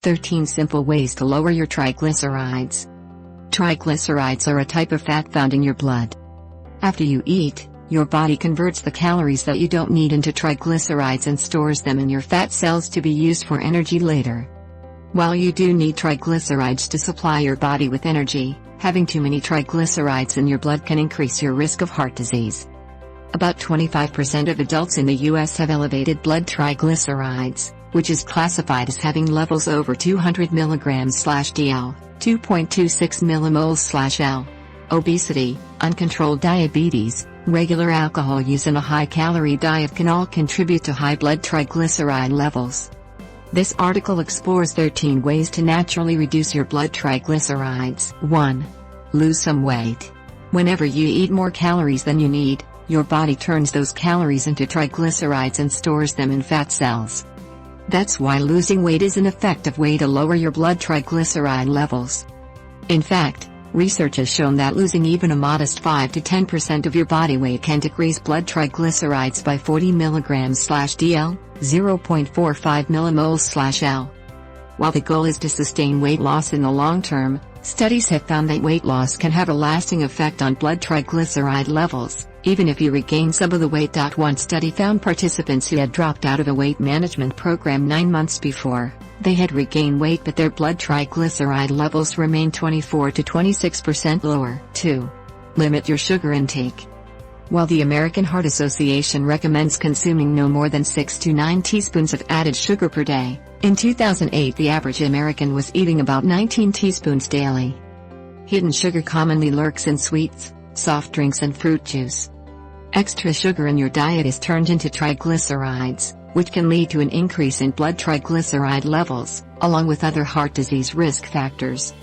13 Simple Ways to Lower Your Triglycerides. Triglycerides are a type of fat found in your blood. After you eat, your body converts the calories that you don't need into triglycerides and stores them in your fat cells to be used for energy later. While you do need triglycerides to supply your body with energy, having too many triglycerides in your blood can increase your risk of heart disease. About 25% of adults in the US have elevated blood triglycerides, which is classified as having levels over 200 mg/dl, 2.26 mmol/L. Obesity, uncontrolled diabetes, regular alcohol use and a high-calorie diet can all contribute to high blood triglyceride levels. This article explores 13 ways to naturally reduce your blood triglycerides. 1. Lose some weight. Whenever you eat more calories than you need, your body turns those calories into triglycerides and stores them in fat cells. That's why losing weight is an effective way to lower your blood triglyceride levels. In fact, research has shown that losing even a modest 5 to 10% of your body weight can decrease blood triglycerides by 40 mg/dl, 0.45 mmol/L. While the goal is to sustain weight loss in the long term, studies have found that weight loss can have a lasting effect on blood triglyceride levels, even if you regain some of the weight. One study found participants who had dropped out of a weight management program 9 months before, they had regained weight but their blood triglyceride levels remained 24 to 26% lower. 2. Limit your sugar intake. While the American Heart Association recommends consuming no more than 6 to 9 teaspoons of added sugar per day, in 2008 the average American was eating about 19 teaspoons daily. Hidden sugar commonly lurks in sweets, soft drinks and fruit juice. Extra sugar in your diet is turned into triglycerides, which can lead to an increase in blood triglyceride levels, along with other heart disease risk factors.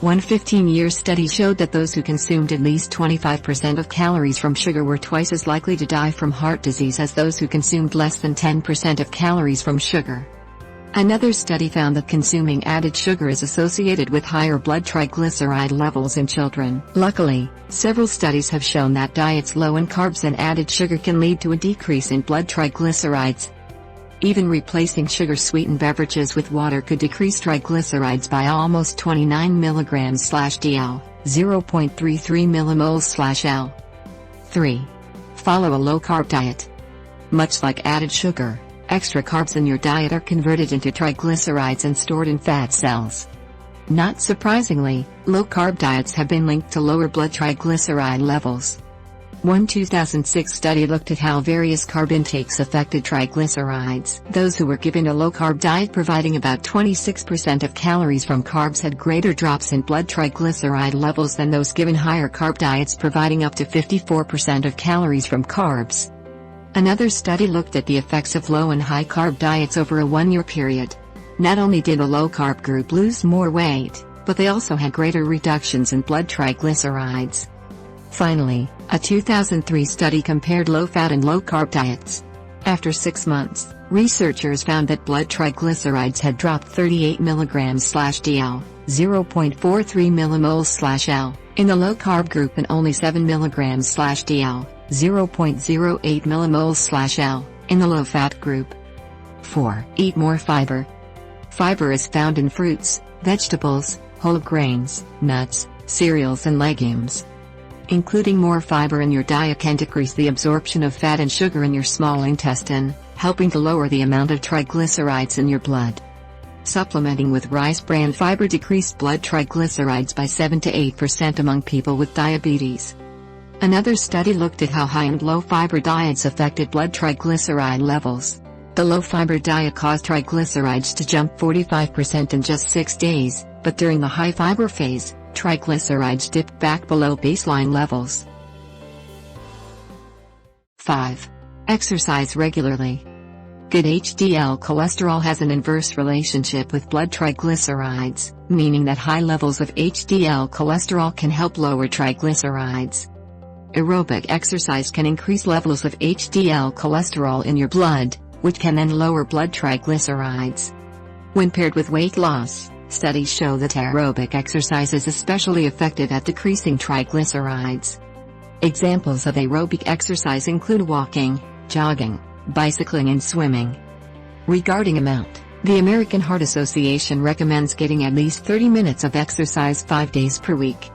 One 15-year study showed that those who consumed at least 25% of calories from sugar were twice as likely to die from heart disease as those who consumed less than 10% of calories from sugar. Another study found that consuming added sugar is associated with higher blood triglyceride levels in children. Luckily, several studies have shown that diets low in carbs and added sugar can lead to a decrease in blood triglycerides. Even replacing sugar-sweetened beverages with water could decrease triglycerides by almost 29 mg/dl, 0.33 mmol/L. 3. Follow a low-carb diet. Much like added sugar, extra carbs in your diet are converted into triglycerides and stored in fat cells. Not surprisingly, low-carb diets have been linked to lower blood triglyceride levels. One 2006 study looked at how various carb intakes affected triglycerides. Those who were given a low-carb diet providing about 26% of calories from carbs had greater drops in blood triglyceride levels than those given higher carb diets providing up to 54% of calories from carbs. Another study looked at the effects of low and high carb diets over a 1-year period. Not only did the low-carb group lose more weight, but they also had greater reductions in blood triglycerides. Finally, a 2003 study compared low-fat and low-carb diets. After 6 months, researchers found that blood triglycerides had dropped 38 mg/dl, 0.43 mmol/L, in the low-carb group and only 7 mg/dl, 0.08 mmol/L, in the low-fat group. 4. Eat more fiber. Fiber is found in fruits, vegetables, whole grains, nuts, cereals and legumes. Including more fiber in your diet can decrease the absorption of fat and sugar in your small intestine, helping to lower the amount of triglycerides in your blood. Supplementing with rice bran fiber decreased blood triglycerides by 7 to 8% among people with diabetes. Another study looked at how high and low fiber diets affected blood triglyceride levels. The low fiber diet caused triglycerides to jump 45% in just 6 days, but during the high fiber phase, triglycerides dipped back below baseline levels. 5. Exercise regularly. Good HDL cholesterol has an inverse relationship with blood triglycerides, meaning that high levels of HDL cholesterol can help lower triglycerides. Aerobic exercise can increase levels of HDL cholesterol in your blood, which can then lower blood triglycerides. When paired with weight loss, studies show that aerobic exercise is especially effective at decreasing triglycerides. Examples of aerobic exercise include walking, jogging, bicycling and swimming. Regarding amount, The American Heart Association recommends getting at least 30 minutes of exercise 5 days per week.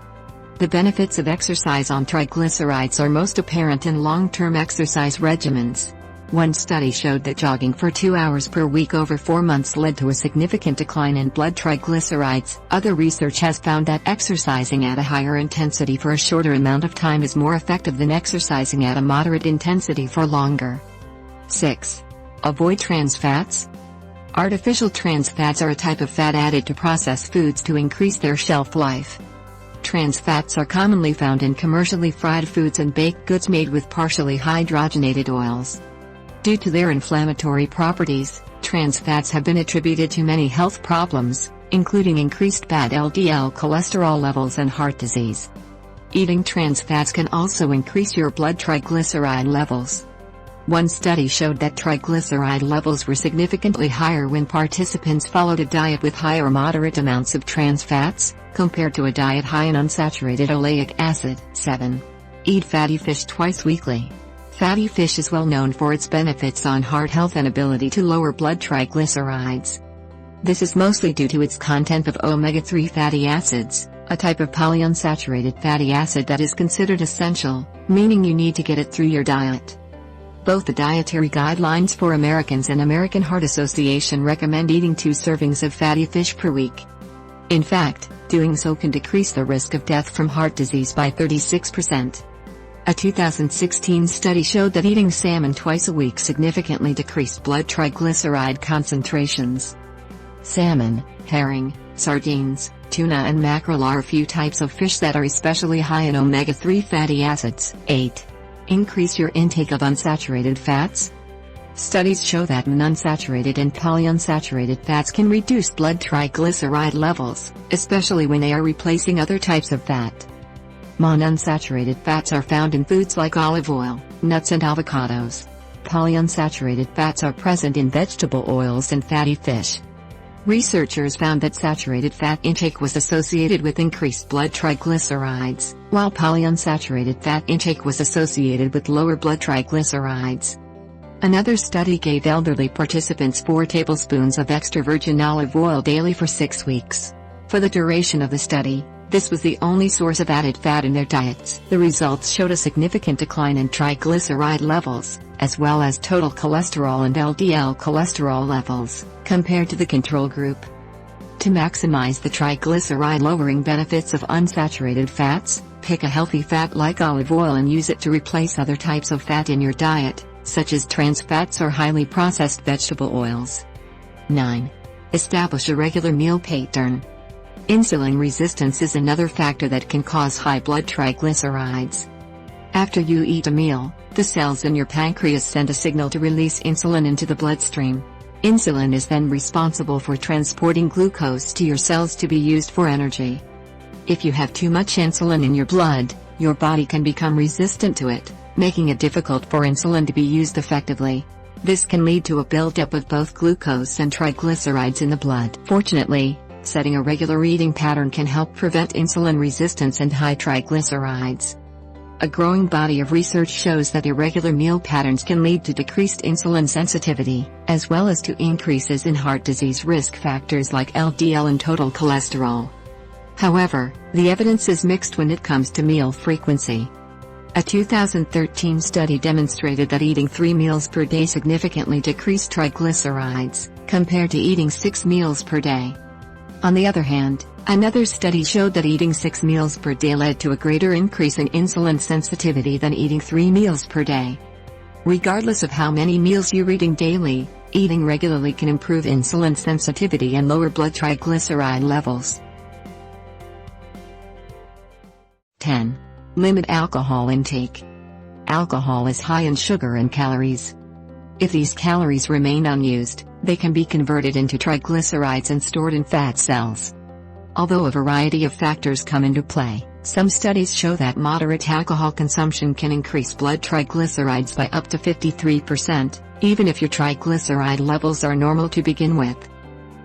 The benefits of exercise on triglycerides are most apparent in long-term exercise regimens. One study showed that jogging for 2 hours per week over 4 months led to a significant decline in blood triglycerides. Other research has found that exercising at a higher intensity for a shorter amount of time is more effective than exercising at a moderate intensity for longer. 6. Avoid trans fats. Artificial trans fats are a type of fat added to processed foods to increase their shelf life. Trans fats are commonly found in commercially fried foods and baked goods made with partially hydrogenated oils. Due to their inflammatory properties, trans fats have been attributed to many health problems, including increased bad LDL cholesterol levels and heart disease. Eating trans fats can also increase your blood triglyceride levels. One study showed that triglyceride levels were significantly higher when participants followed a diet with high or moderate amounts of trans fats, compared to a diet high in unsaturated oleic acid. 7. Eat fatty fish twice weekly. Fatty fish is well known for its benefits on heart health and ability to lower blood triglycerides. This is mostly due to its content of omega-3 fatty acids, a type of polyunsaturated fatty acid that is considered essential, meaning you need to get it through your diet. Both the Dietary Guidelines for Americans and American Heart Association recommend eating 2 servings of fatty fish per week. In fact, doing so can decrease the risk of death from heart disease by 36%. A 2016 study showed that eating salmon twice a week significantly decreased blood triglyceride concentrations. Salmon, herring, sardines, tuna and mackerel are a few types of fish that are especially high in omega-3 fatty acids. 8. Increase your intake of unsaturated fats. Studies show that unsaturated and polyunsaturated fats can reduce blood triglyceride levels, especially when they are replacing other types of fat. Monounsaturated fats are found in foods like olive oil, nuts and avocados. Polyunsaturated fats are present in vegetable oils and fatty fish. Researchers found that saturated fat intake was associated with increased blood triglycerides, while polyunsaturated fat intake was associated with lower blood triglycerides. Another study gave elderly participants 4 tablespoons of extra virgin olive oil daily for 6 weeks. For the duration of the study, this was the only source of added fat in their diets. The results showed a significant decline in triglyceride levels, as well as total cholesterol and LDL cholesterol levels, compared to the control group. To maximize the triglyceride-lowering benefits of unsaturated fats, pick a healthy fat like olive oil and use it to replace other types of fat in your diet, such as trans fats or highly processed vegetable oils. 9. Establish a regular meal pattern. Insulin resistance is another factor that can cause high blood triglycerides. After you eat a meal, the cells in your pancreas send a signal to release insulin into the bloodstream. Insulin is then responsible for transporting glucose to your cells to be used for energy. If you have too much insulin in your blood, your body can become resistant to it, making it difficult for insulin to be used effectively. This can lead to a buildup of both glucose and triglycerides in the blood. Fortunately, setting a regular eating pattern can help prevent insulin resistance and high triglycerides. A growing body of research shows that irregular meal patterns can lead to decreased insulin sensitivity, as well as to increases in heart disease risk factors like LDL and total cholesterol. However, the evidence is mixed when it comes to meal frequency. A 2013 study demonstrated that eating 3 meals per day significantly decreased triglycerides, compared to eating 6 meals per day. On the other hand, another study showed that eating 6 meals per day led to a greater increase in insulin sensitivity than eating 3 meals per day. Regardless of how many meals you're eating daily, eating regularly can improve insulin sensitivity and lower blood triglyceride levels. 10. Limit alcohol intake. Alcohol is high in sugar and calories. If these calories remain unused, they can be converted into triglycerides and stored in fat cells. Although a variety of factors come into play, some studies show that moderate alcohol consumption can increase blood triglycerides by up to 53%, even if your triglyceride levels are normal to begin with.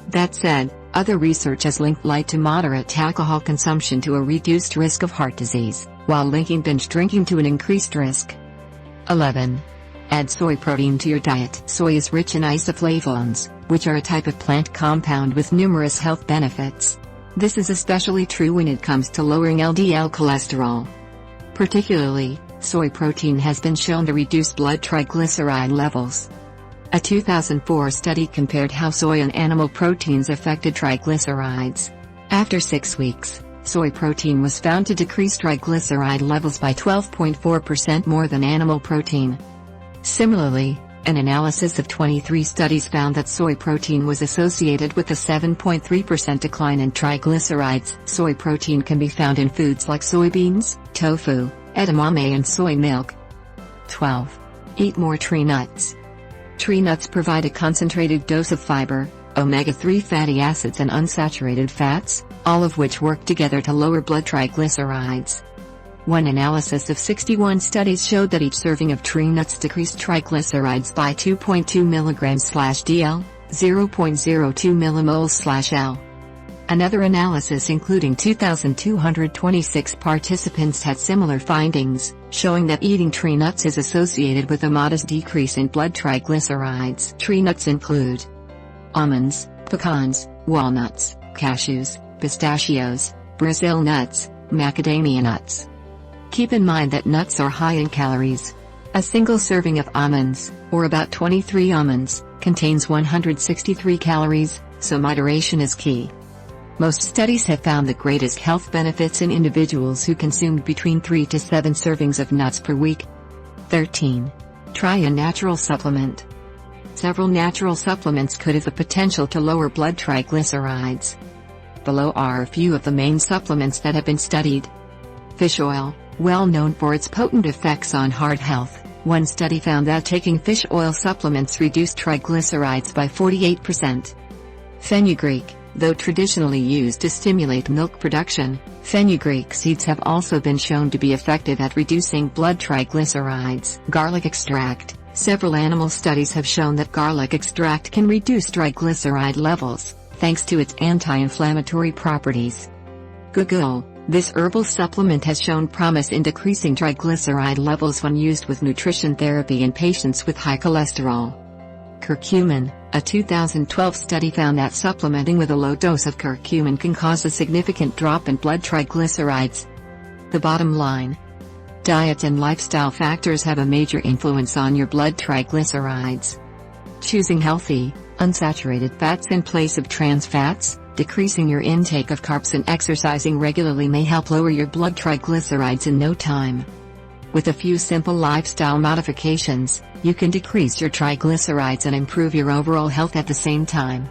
That said, other research has linked light to moderate alcohol consumption to a reduced risk of heart disease, while linking binge drinking to an increased risk. 11. Add soy protein to your diet. Soy is rich in isoflavones, which are a type of plant compound with numerous health benefits. This is especially true when it comes to lowering LDL cholesterol. Particularly, soy protein has been shown to reduce blood triglyceride levels. A 2004 study compared how soy and animal proteins affected triglycerides. After 6 weeks, soy protein was found to decrease triglyceride levels by 12.4% more than animal protein. Similarly, an analysis of 23 studies found that soy protein was associated with a 7.3% decline in triglycerides. Soy protein can be found in foods like soybeans, tofu, edamame and soy milk. 12. Eat more tree nuts. Tree nuts provide a concentrated dose of fiber, omega-3 fatty acids and unsaturated fats, all of which work together to lower blood triglycerides. One analysis of 61 studies showed that each serving of tree nuts decreased triglycerides by 2.2 mg/dl, 0.02 mmol/L. Another analysis including 2,226 participants had similar findings, showing that eating tree nuts is associated with a modest decrease in blood triglycerides. Tree nuts include almonds, pecans, walnuts, cashews, pistachios, Brazil nuts, macadamia nuts. Keep in mind that nuts are high in calories. A single serving of almonds, or about 23 almonds, contains 163 calories, so moderation is key. Most studies have found the greatest health benefits in individuals who consumed between 3 to 7 servings of nuts per week. 13. Try a natural supplement. Several natural supplements could have the potential to lower blood triglycerides. Below are a few of the main supplements that have been studied. Fish oil, well known for its potent effects on heart health. One study found that taking fish oil supplements reduced triglycerides by 48%. Fenugreek, though traditionally used to stimulate milk production, fenugreek seeds have also been shown to be effective at reducing blood triglycerides. Garlic extract. Several animal studies have shown that garlic extract can reduce triglyceride levels, thanks to its anti-inflammatory properties. Guggul. This herbal supplement has shown promise in decreasing triglyceride levels when used with nutrition therapy in patients with high cholesterol. Curcumin. A 2012 study found that supplementing with a low dose of curcumin can cause a significant drop in blood triglycerides. The bottom line: diet and lifestyle factors have a major influence on your blood triglycerides. Choosing healthy, unsaturated fats in place of trans fats, decreasing your intake of carbs and exercising regularly may help lower your blood triglycerides in no time. With a few simple lifestyle modifications, you can decrease your triglycerides and improve your overall health at the same time.